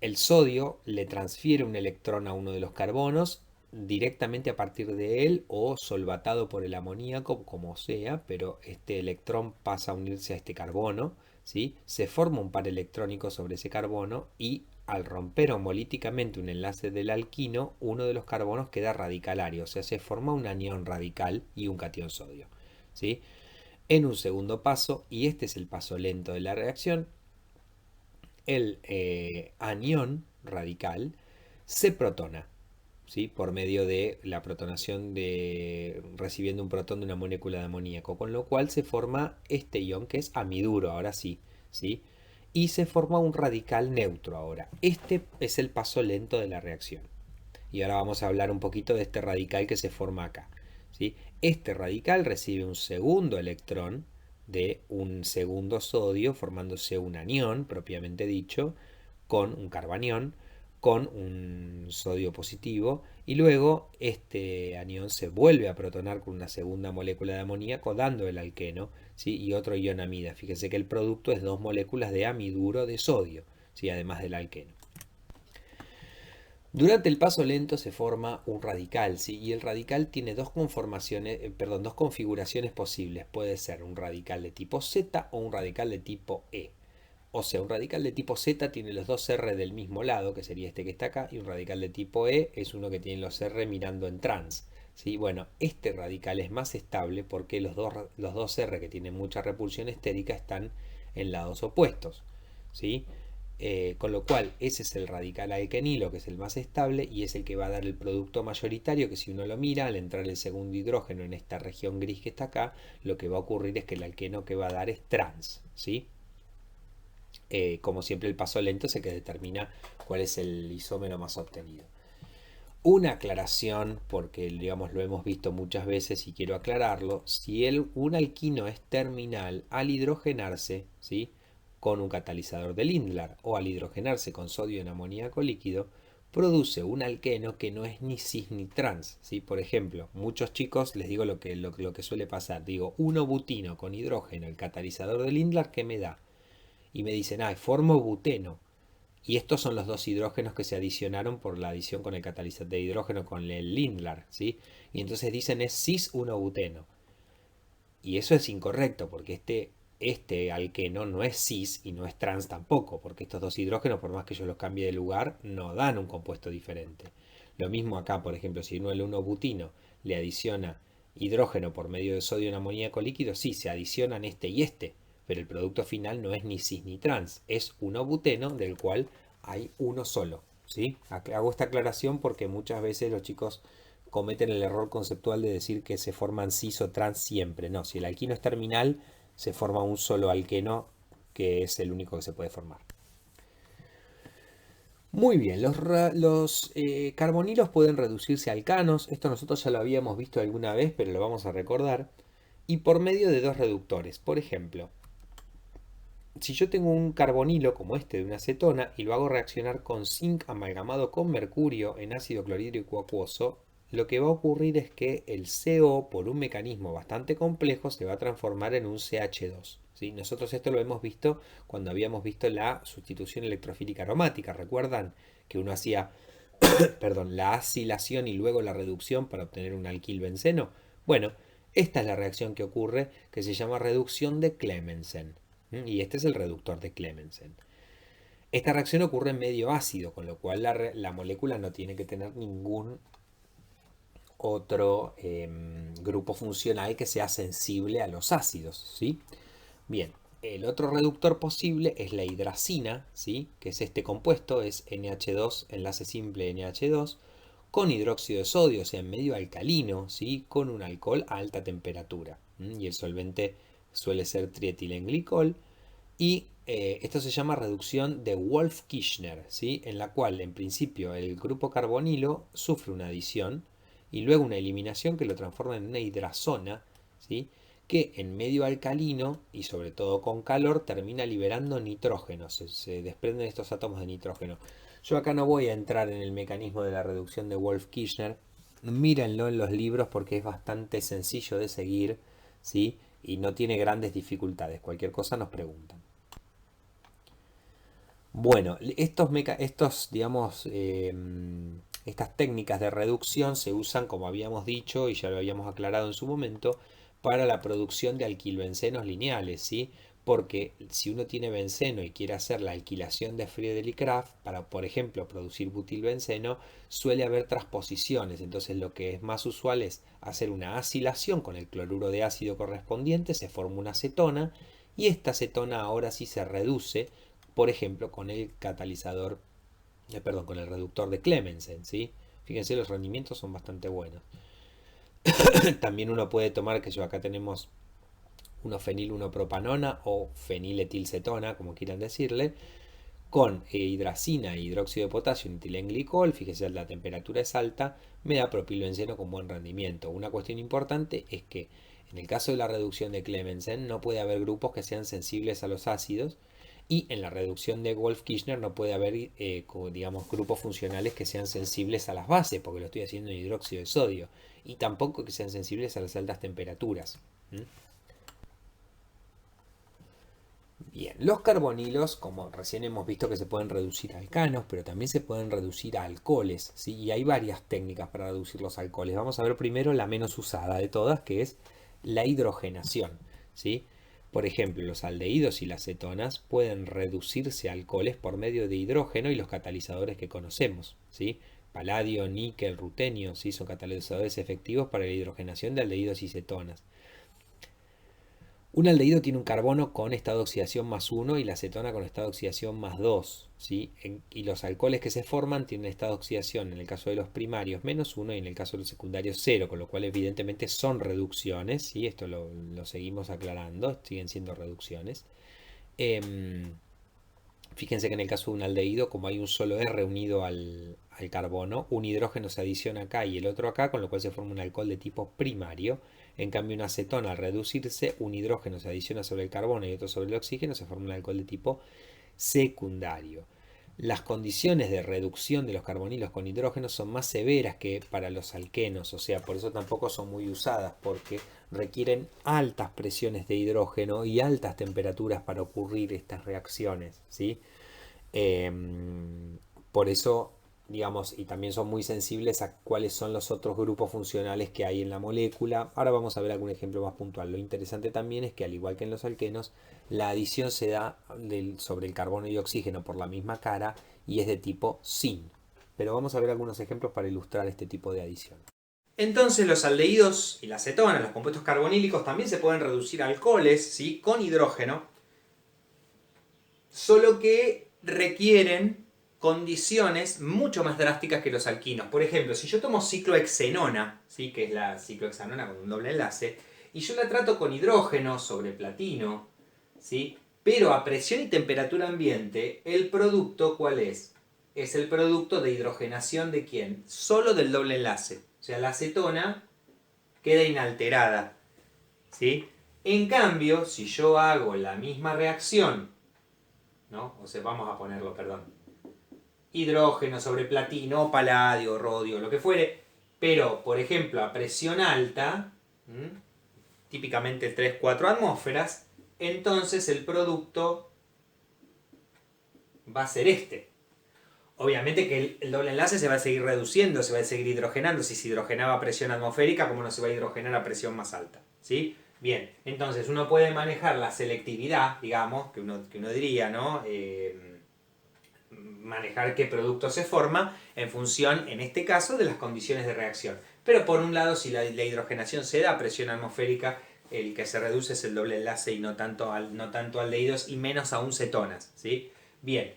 El sodio le transfiere un electrón a uno de los carbonos directamente a partir de él o solvatado por el amoníaco, como sea, pero este electrón pasa a unirse a este carbono, ¿sí? Se forma un par electrónico sobre ese carbono y al romper homolíticamente un enlace del alquino, uno de los carbonos queda radicalario, o sea, se forma un anión radical y un catión sodio, ¿sí? En un segundo paso, y este es el paso lento de la reacción, el anión radical se protona, ¿sí? Por medio de la protonación recibiendo un protón de una molécula de amoníaco, con lo cual se forma este ion que es amiduro, ahora sí, ¿sí? Y se forma un radical neutro ahora. Este es el paso lento de la reacción. Y ahora vamos a hablar un poquito de este radical que se forma acá, ¿sí? Este radical recibe un segundo electrón de un segundo sodio, formándose un anión propiamente dicho, con un carbanión, con un sodio positivo, y luego este anión se vuelve a protonar con una segunda molécula de amoníaco, dando el alqueno, ¿sí? Y otro ion amida. Fíjense que el producto es dos moléculas de amiduro de sodio, ¿sí? Además del alqueno. Durante el paso lento se forma un radical, ¿sí? Y el radical tiene dos configuraciones posibles. Puede ser un radical de tipo Z o un radical de tipo E. O sea, un radical de tipo Z tiene los dos R del mismo lado, que sería este que está acá, y un radical de tipo E es uno que tiene los R mirando en trans, ¿sí? Bueno, este radical es más estable porque los dos R que tienen mucha repulsión estérica están en lados opuestos, ¿sí? Con lo cual ese es el radical alquenilo, que es el más estable y es el que va a dar el producto mayoritario, que si uno lo mira, al entrar el segundo hidrógeno en esta región gris que está acá, lo que va a ocurrir es que el alqueno que va a dar es trans, ¿sí? Como siempre el paso lento es el que determina cuál es el isómero más obtenido. Una aclaración, porque digamos lo hemos visto muchas veces y quiero aclararlo, si un alquino es terminal, al hidrogenarse, ¿sí?, con un catalizador de Lindlar o al hidrogenarse con sodio en amoníaco líquido, produce un alqueno que no es ni cis ni trans, ¿sí? Por ejemplo, muchos chicos les digo lo que suele pasar, digo 1-butino con hidrógeno, el catalizador de Lindlar, ¿qué me da? Y me dicen, formo buteno. Y estos son los dos hidrógenos que se adicionaron por la adición con el catalizador de hidrógeno con el Lindlar, ¿sí? Y entonces dicen es cis-1-buteno. Y eso es incorrecto porque este alqueno no es cis y no es trans tampoco, porque estos dos hidrógenos, por más que yo los cambie de lugar, no dan un compuesto diferente. Lo mismo acá, por ejemplo, si uno el 1-butino le adiciona hidrógeno por medio de sodio en amoníaco líquido, sí, se adicionan este y este, pero el producto final no es ni cis ni trans, es 1-buteno del cual hay uno solo, ¿sí? Hago esta aclaración porque muchas veces los chicos cometen el error conceptual de decir que se forman cis o trans siempre. No, si el alquino es terminal, se forma un solo alqueno que es el único que se puede formar. Muy bien, los carbonilos pueden reducirse a alcanos. Esto nosotros ya lo habíamos visto alguna vez, pero lo vamos a recordar. Y por medio de dos reductores. Por ejemplo, si yo tengo un carbonilo como este de una acetona y lo hago reaccionar con zinc amalgamado con mercurio en ácido clorhídrico acuoso, lo que va a ocurrir es que el CO, por un mecanismo bastante complejo, se va a transformar en un CH2. ¿Sí? Nosotros esto lo hemos visto cuando habíamos visto la sustitución electrofílica aromática. ¿Recuerdan que uno hacía perdón, la acilación y luego la reducción para obtener un alquilbenceno? Bueno, esta es la reacción que ocurre, que se llama reducción de Clemmensen. Y este es el reductor de Clemmensen. Esta reacción ocurre en medio ácido, con lo cual la molécula no tiene que tener ningún otro grupo funcional que sea sensible a los ácidos, ¿sí? Bien, el otro reductor posible es la hidracina, ¿sí?, que es este compuesto, es NH2, enlace simple NH2, con hidróxido de sodio, o sea, en medio alcalino, ¿sí?, con un alcohol a alta temperatura. Y el solvente suele ser trietilenglicol. Y esto se llama reducción de Wolff-Kishner, ¿sí?, en la cual en principio el grupo carbonilo sufre una adición y luego una eliminación que lo transforma en una hidrazona, ¿sí?, que en medio alcalino y sobre todo con calor termina liberando nitrógeno, se desprenden estos átomos de nitrógeno. Yo acá no voy a entrar en el mecanismo de la reducción de Wolff-Kishner, mírenlo en los libros porque es bastante sencillo de seguir, ¿sí?, y no tiene grandes dificultades, cualquier cosa nos preguntan. Bueno, digamos, estas técnicas de reducción se usan, como habíamos dicho y ya lo habíamos aclarado en su momento, para la producción de alquilbencenos lineales, ¿sí? Porque si uno tiene benceno y quiere hacer la alquilación de Friedel-Crafts para, por ejemplo, producir butilbenceno, suele haber transposiciones. Entonces lo que es más usual es hacer una acilación con el cloruro de ácido correspondiente, se forma una acetona y esta acetona ahora sí se reduce, por ejemplo, con el catalizador, perdón, con el reductor de Clemmensen, ¿sí? Fíjense, los rendimientos son bastante buenos. También uno puede tomar, que yo acá tenemos 1-fenil-1-propanona o feniletilcetona, como quieran decirle, con hidracina e hidróxido de potasio en etilenglicol, fíjese la temperatura es alta, me da propilbenceno con buen rendimiento. Una cuestión importante es que en el caso de la reducción de Clemmensen no puede haber grupos que sean sensibles a los ácidos y en la reducción de Wolff-Kishner no puede haber, digamos, grupos funcionales que sean sensibles a las bases, porque lo estoy haciendo en hidróxido de sodio, y tampoco que sean sensibles a las altas temperaturas. Bien, los carbonilos, como recién hemos visto que se pueden reducir a alcanos, pero también se pueden reducir a alcoholes, ¿sí? Y hay varias técnicas para reducir los alcoholes. Vamos a ver primero la menos usada de todas, que es la hidrogenación, ¿sí? Por ejemplo, los aldehídos y las cetonas pueden reducirse a alcoholes por medio de hidrógeno y los catalizadores que conocemos, ¿sí? Paladio, níquel, rutenio, ¿sí?, son catalizadores efectivos para la hidrogenación de aldehídos y cetonas. Un aldehído tiene un carbono con estado de oxidación +1 y la acetona con estado de oxidación +2, ¿sí? Y los alcoholes que se forman tienen estado de oxidación, en el caso de los primarios -1 y en el caso de los secundarios 0, con lo cual evidentemente son reducciones, ¿sí? Esto lo seguimos aclarando, siguen siendo reducciones. Fíjense que en el caso de un aldehído, como hay un solo R unido al carbono, un hidrógeno se adiciona acá y el otro acá, con lo cual se forma un alcohol de tipo primario. En cambio, una acetona al reducirse, un hidrógeno se adiciona sobre el carbono y otro sobre el oxígeno, se forma un alcohol de tipo secundario. Las condiciones de reducción de los carbonilos con hidrógeno son más severas que para los alquenos, o sea, por eso tampoco son muy usadas, porque requieren altas presiones de hidrógeno y altas temperaturas para ocurrir estas reacciones, ¿sí? Por eso, digamos, y también son muy sensibles a cuáles son los otros grupos funcionales que hay en la molécula. Ahora vamos a ver algún ejemplo más puntual. Lo interesante también es que, al igual que en los alquenos, la adición se da sobre el carbono y oxígeno por la misma cara y es de tipo syn. Pero vamos a ver algunos ejemplos para ilustrar este tipo de adición. Entonces los aldehídos y la acetona, los compuestos carbonílicos, también se pueden reducir a alcoholes, ¿sí? Con hidrógeno, solo que requieren condiciones mucho más drásticas que los alquinos. Por ejemplo, si yo tomo ciclohexenona, ¿sí? Que es la ciclohexanona con un doble enlace, y yo la trato con hidrógeno sobre platino, ¿sí? Pero a presión y temperatura ambiente, el producto, ¿cuál es? Es el producto de hidrogenación de ¿quién? Solo del doble enlace. O sea, la acetona queda inalterada, ¿sí? En cambio, si yo hago la misma reacción, ¿no? O sea, vamos a ponerlo, perdón, hidrógeno sobre platino, paladio, rodio, lo que fuere, pero, por ejemplo, a presión alta, típicamente 3-4 atmósferas, entonces el producto va a ser este. Obviamente que el doble enlace se va a seguir reduciendo, se va a seguir hidrogenando. Si se hidrogenaba a presión atmosférica, ¿cómo no se va a hidrogenar a presión más alta? ¿Sí? Bien, entonces uno puede manejar la selectividad, digamos, que uno diría, ¿no? Manejar qué producto se forma en función, en este caso, de las condiciones de reacción. Pero por un lado, si la hidrogenación se da a presión atmosférica, el que se reduce es el doble enlace y no tanto aldehídos y menos aún cetonas, ¿sí? Bien,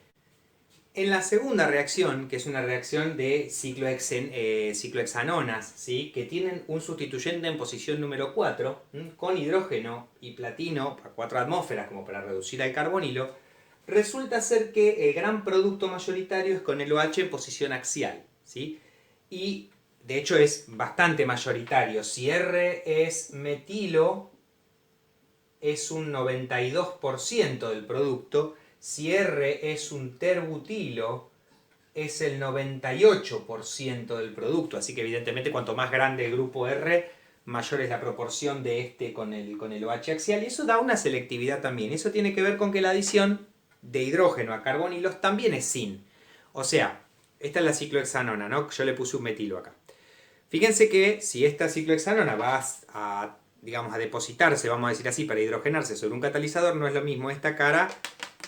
en la segunda reacción, que es una reacción de ciclohexanonas, ¿sí? Que tienen un sustituyente en posición número 4, con hidrógeno y platino a 4 atmósferas, como para reducir al carbonilo, resulta ser que el gran producto mayoritario es con el OH en posición axial, ¿sí? Y de hecho es bastante mayoritario. Si R es metilo, es un 92% del producto. Si R es un terbutilo, es el 98% del producto. Así que evidentemente cuanto más grande el grupo R, mayor es la proporción de este con el OH axial. Y eso da una selectividad también. Eso tiene que ver con que la adición de hidrógeno a carbonilos también es syn. O sea, esta es la ciclohexanona, ¿no? Yo le puse un metilo acá. Fíjense que si esta ciclohexanona va a, digamos, a depositarse, vamos a decir así, para hidrogenarse sobre un catalizador, no es lo mismo esta cara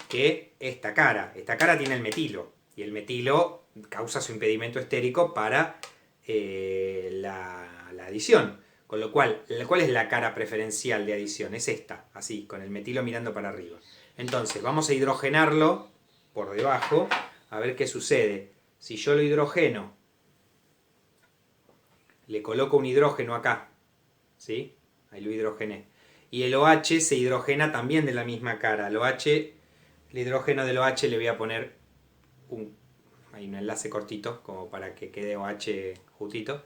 que esta cara. Esta cara tiene el metilo, y el metilo causa su impedimento estérico para la adición. Con lo cual, ¿cuál es la cara preferencial de adición? Es esta, así, con el metilo mirando para arriba. Entonces, vamos a hidrogenarlo por debajo, a ver qué sucede. Si yo lo hidrogeno, le coloco un hidrógeno acá, ¿sí? Ahí lo hidrogené. Y el OH se hidrogena también de la misma cara. El hidrógeno del OH le voy a poner hay un enlace cortito, como para que quede OH justito.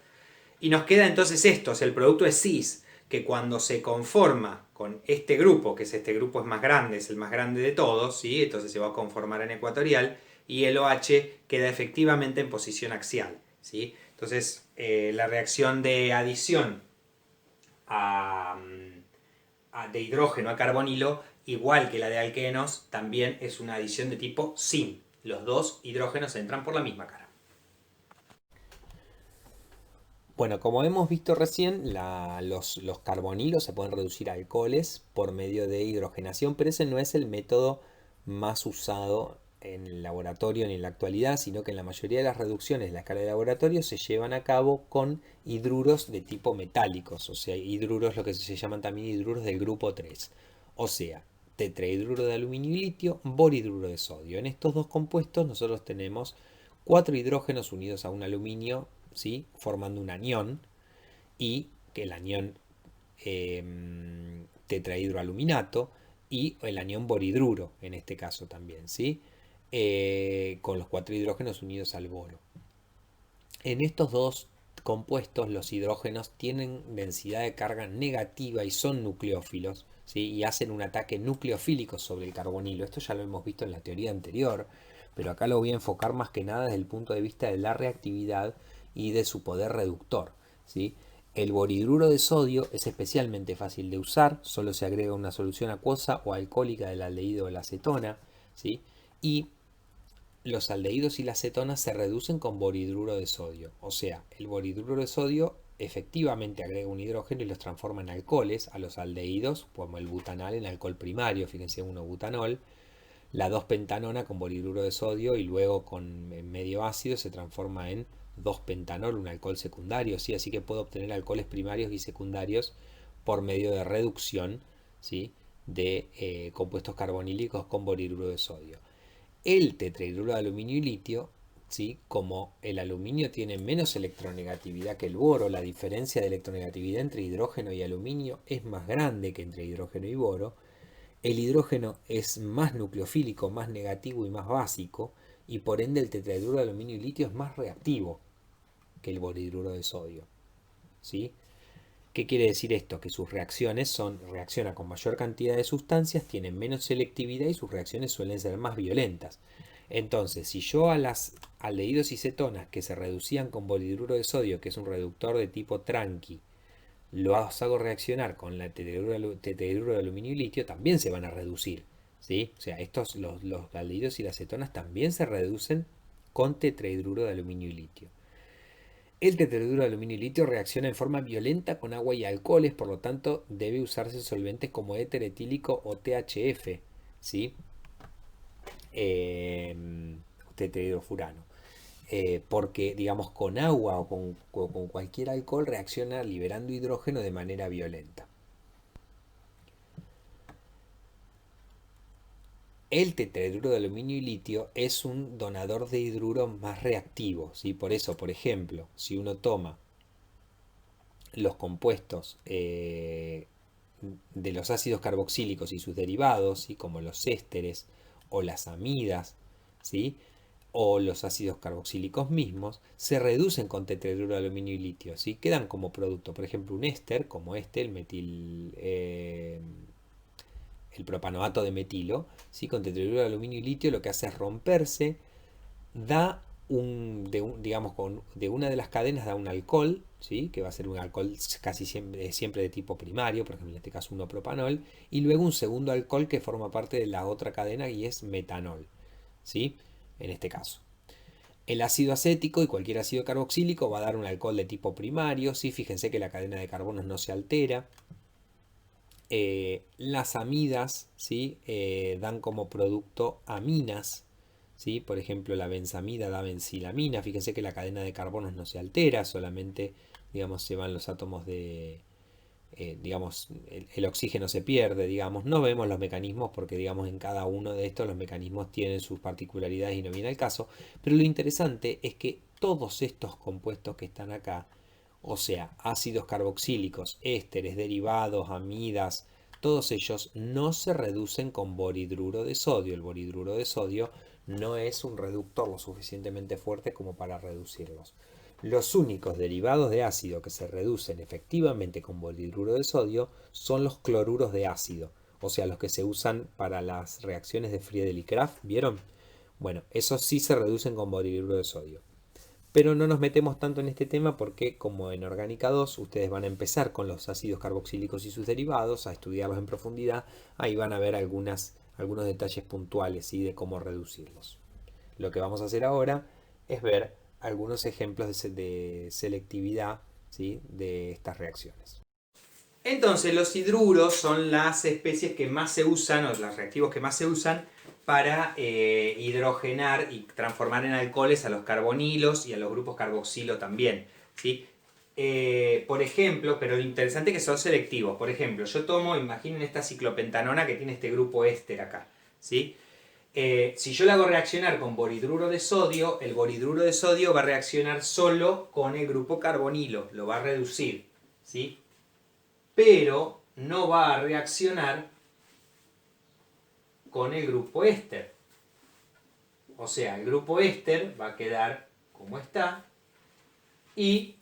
Y nos queda entonces esto, o sea, el producto es cis, que cuando se conforma con este grupo, que este grupo es más grande, es el más grande de todos, ¿sí? Entonces se va a conformar en ecuatorial, y el OH queda efectivamente en posición axial, ¿sí? Entonces, la reacción de adición de hidrógeno a carbonilo, igual que la de alquenos, también es una adición de tipo syn. Los dos hidrógenos entran por la misma cara. Bueno, como hemos visto recién, los carbonilos se pueden reducir a alcoholes por medio de hidrogenación, pero ese no es el método más usado en el laboratorio en la actualidad, sino que en la mayoría de las reducciones de la escala de laboratorio se llevan a cabo con hidruros de tipo metálicos, o sea, hidruros, lo que se llaman también hidruros del grupo 3, o sea, tetrahidruro de aluminio y litio, borhidruro de sodio. En estos dos compuestos nosotros tenemos 4 hidrógenos unidos a un aluminio, ¿sí? Formando un anión, y que el anión tetrahidroaluminato y el anión borhidruro en este caso también, ¿sí? con los 4 hidrógenos unidos al boro. En estos dos compuestos los hidrógenos tienen densidad de carga negativa y son nucleófilos, ¿sí? Y hacen un ataque nucleofílico sobre el carbonilo. Esto ya lo hemos visto en la teoría anterior, pero acá lo voy a enfocar más que nada desde el punto de vista de la reactividad y de su poder reductor, ¿sí? El borhidruro de sodio es especialmente fácil de usar, solo se agrega una solución acuosa o alcohólica del aldehído o la acetona, ¿sí? Y los aldehídos y las cetonas se reducen con borhidruro de sodio. O sea, el borhidruro de sodio efectivamente agrega un hidrógeno y los transforma en alcoholes, a los aldehídos, como el butanal, en alcohol primario, fíjense 1-butanol, la 2-pentanona con borhidruro de sodio y luego con medio ácido se transforma en 2-pentanol, un alcohol secundario, ¿sí? Así que puedo obtener alcoholes primarios y secundarios por medio de reducción, ¿sí? De compuestos carbonílicos con borhidruro de sodio. El tetrahidruro de aluminio y litio, ¿sí? Como el aluminio tiene menos electronegatividad que el boro, la diferencia de electronegatividad entre hidrógeno y aluminio es más grande que entre hidrógeno y boro. El hidrógeno es más nucleofílico, más negativo y más básico, y por ende el tetrahidruro de aluminio y litio es más reactivo que el borhidruro de sodio, ¿sí? ¿Qué quiere decir esto? Que sus reacciones reacciona con mayor cantidad de sustancias, tienen menos selectividad y sus reacciones suelen ser más violentas. Entonces, si yo a las aldehídos y cetonas que se reducían con borhidruro de sodio, que es un reductor de tipo tranqui, los hago reaccionar con la tetrahidruro de aluminio y litio, también se van a reducir, ¿sí? O sea, los aldehídos y las cetonas también se reducen con tetrahidruro de aluminio y litio. El tetrahidruro de aluminio y litio reacciona en forma violenta con agua y alcoholes, por lo tanto debe usarse solventes como éter etílico o THF, ¿sí? Tetrahidrofurano. Porque, digamos, con agua o con cualquier alcohol reacciona liberando hidrógeno de manera violenta. El tetrahidruro de aluminio y litio es un donador de hidruro más reactivo, ¿sí? Por eso, por ejemplo, si uno toma los compuestos de los ácidos carboxílicos y sus derivados, ¿sí? Como los ésteres o las amidas, ¿sí? O los ácidos carboxílicos mismos, se reducen con tetrahidruro de aluminio y litio, ¿sí? Quedan como producto, por ejemplo, un éster, como este, el propanoato de metilo, ¿sí? Con tetrahidruro de aluminio y litio lo que hace es romperse, da digamos, de una de las cadenas da un alcohol, ¿sí? Que va a ser un alcohol casi siempre de tipo primario, por ejemplo en este caso 1-propanol, y luego un segundo alcohol que forma parte de la otra cadena y es metanol, ¿sí? En este caso. El ácido acético y cualquier ácido carboxílico va a dar un alcohol de tipo primario, ¿sí? Fíjense que la cadena de carbonos no se altera. Las amidas, ¿sí? Dan como producto aminas, ¿sí? Por ejemplo, la benzamida da benzilamina. Fíjense que la cadena de carbonos no se altera, solamente, digamos, se van los átomos de, digamos, el oxígeno se pierde, digamos. No vemos los mecanismos porque, digamos, en cada uno de estos los mecanismos tienen sus particularidades y no viene al caso. Pero lo interesante es que todos estos compuestos que están acá, o sea, ácidos carboxílicos, ésteres, derivados, amidas, todos ellos no se reducen con borhidruro de sodio. El borhidruro de sodio no es un reductor lo suficientemente fuerte como para reducirlos. Los únicos derivados de ácido que se reducen efectivamente con borhidruro de sodio son los cloruros de ácido, o sea, los que se usan para las reacciones de Friedel y Krafft, ¿vieron? Bueno, esos sí se reducen con borhidruro de sodio. Pero no nos metemos tanto en este tema porque, como en Orgánica 2, ustedes van a empezar con los ácidos carboxílicos y sus derivados, a estudiarlos en profundidad. Ahí van a ver algunos detalles puntuales, ¿sí? De cómo reducirlos. Lo que vamos a hacer ahora es ver algunos ejemplos de selectividad, ¿sí? De estas reacciones. Entonces, los hidruros son las especies que más se usan, o los reactivos que más se usan para hidrogenar y transformar en alcoholes a los carbonilos y a los grupos carboxilo también, ¿sí? Por ejemplo, pero lo interesante es que son selectivos. Por ejemplo, yo tomo, imaginen esta ciclopentanona que tiene este grupo éster acá, ¿sí? Si yo la hago reaccionar con borhidruro de sodio, el borhidruro de sodio va a reaccionar solo con el grupo carbonilo, lo va a reducir, ¿sí? Pero no va a reaccionar con el grupo éster. O sea, el grupo éster va a quedar como está y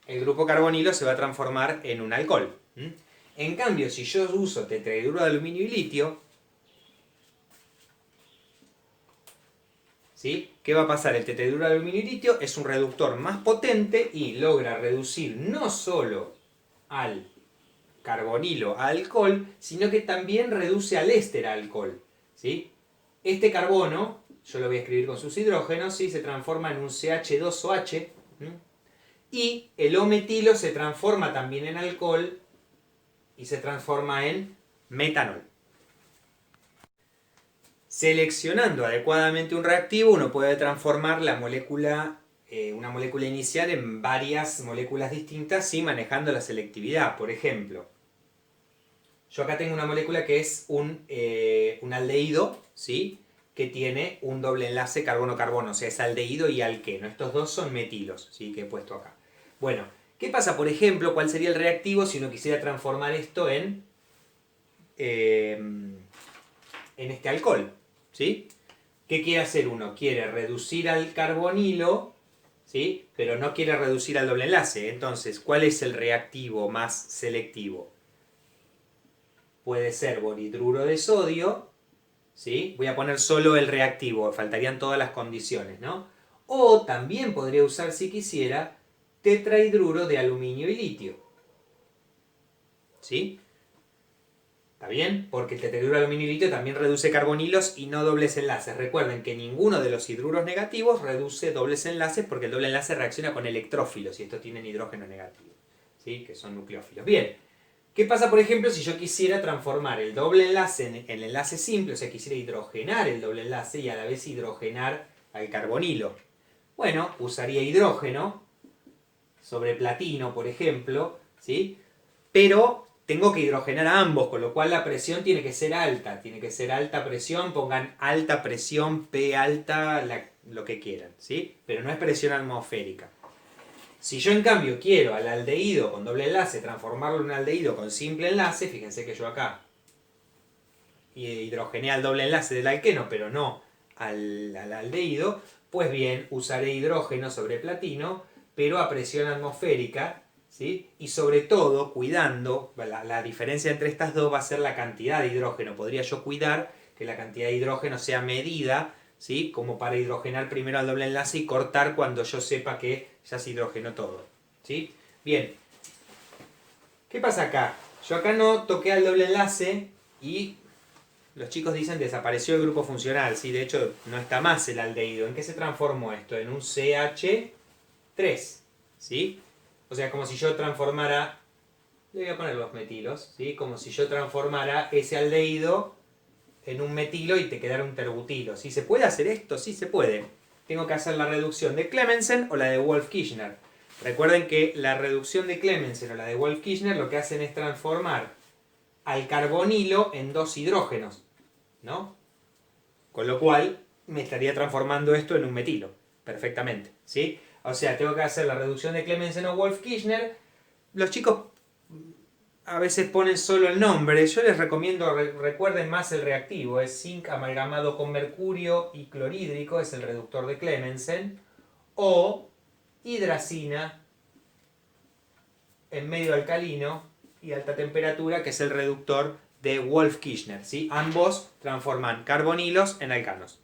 el grupo carbonilo se va a transformar en un alcohol. En cambio, si yo uso tetrahidruro de aluminio y litio, ¿sí? ¿Qué va a pasar? El tetrahidruro de aluminio y litio es un reductor más potente y logra reducir no solo al carbonilo a alcohol, sino que también reduce al éster a alcohol. ¿Sí? Este carbono, yo lo voy a escribir con sus hidrógenos, ¿sí? Se transforma en un CH2OH, y el O-metilo se transforma también en alcohol y se transforma en metanol. Seleccionando adecuadamente un reactivo, uno puede transformar la molécula, una molécula inicial en varias moléculas distintas, ¿sí? Manejando la selectividad. Por ejemplo, yo acá tengo una molécula que es un aldehído, ¿sí? Que tiene un doble enlace carbono-carbono, o sea, es aldehído y alqueno. Estos dos son metilos, ¿sí? Que he puesto acá. Bueno, ¿qué pasa, por ejemplo? ¿Cuál sería el reactivo si uno quisiera transformar esto en este alcohol? ¿Sí? ¿Qué quiere hacer uno? Quiere reducir al carbonilo, ¿sí? Pero no quiere reducir al doble enlace. Entonces, ¿cuál es el reactivo más selectivo? Puede ser borhidruro de sodio, ¿sí? Voy a poner solo el reactivo, faltarían todas las condiciones, ¿no? O también podría usar, si quisiera, tetrahidruro de aluminio y litio. ¿Sí? ¿Está bien? Porque el tetrahidruro de aluminio y litio también reduce carbonilos y no dobles enlaces. Recuerden que ninguno de los hidruros negativos reduce dobles enlaces porque el doble enlace reacciona con electrófilos y estos tienen hidrógeno negativo, ¿sí? Que son nucleófilos. Bien, ¿qué pasa, por ejemplo, si yo quisiera transformar el doble enlace en el enlace simple? O sea, quisiera hidrogenar el doble enlace y a la vez hidrogenar al carbonilo. Bueno, usaría hidrógeno sobre platino, por ejemplo, ¿sí? Pero tengo que hidrogenar a ambos, con lo cual la presión tiene que ser alta. Tiene que ser alta presión, pongan alta presión, P alta, lo que quieran, ¿sí? Pero no es presión atmosférica. Si yo en cambio quiero al aldehído con doble enlace transformarlo en un aldehído con simple enlace, fíjense que yo acá hidrogené al doble enlace del alqueno, pero no al aldehído, pues bien, usaré hidrógeno sobre platino, pero a presión atmosférica, ¿sí? Y sobre todo, cuidando, la diferencia entre estas dos va a ser la cantidad de hidrógeno. Podría yo cuidar que la cantidad de hidrógeno sea medida, ¿sí? Como para hidrogenar primero al doble enlace y cortar cuando yo sepa que ya se hidrogenó todo, ¿sí? Bien, ¿qué pasa acá? Yo acá no toqué al doble enlace y los chicos dicen desapareció el grupo funcional, ¿sí? De hecho no está más el aldehído. ¿En qué se transformó esto? En un CH3, ¿sí? O sea, como si yo transformara, le voy a poner los metilos, ¿sí? Como si yo transformara ese aldehído en un metilo y te quedara un terbutilo, ¿sí? ¿Se puede hacer esto? Sí, se puede. Tengo que hacer la reducción de Clemmensen o la de Wolff-Kirchner. Recuerden que la reducción de Clemmensen o la de Wolff-Kirchner lo que hacen es transformar al carbonilo en dos hidrógenos, ¿no? Con lo cual me estaría transformando esto en un metilo, perfectamente, ¿sí? O sea, tengo que hacer la reducción de Clemmensen o Wolff-Kirchner. Los chicos a veces ponen solo el nombre. Yo les recomiendo, recuerden más el reactivo. Es zinc amalgamado con mercurio y clorhídrico, es el reductor de Clemmensen. O hidracina en medio alcalino y alta temperatura, que es el reductor de Wolff-Kirchner, ¿sí? Ambos transforman carbonilos en alcanos.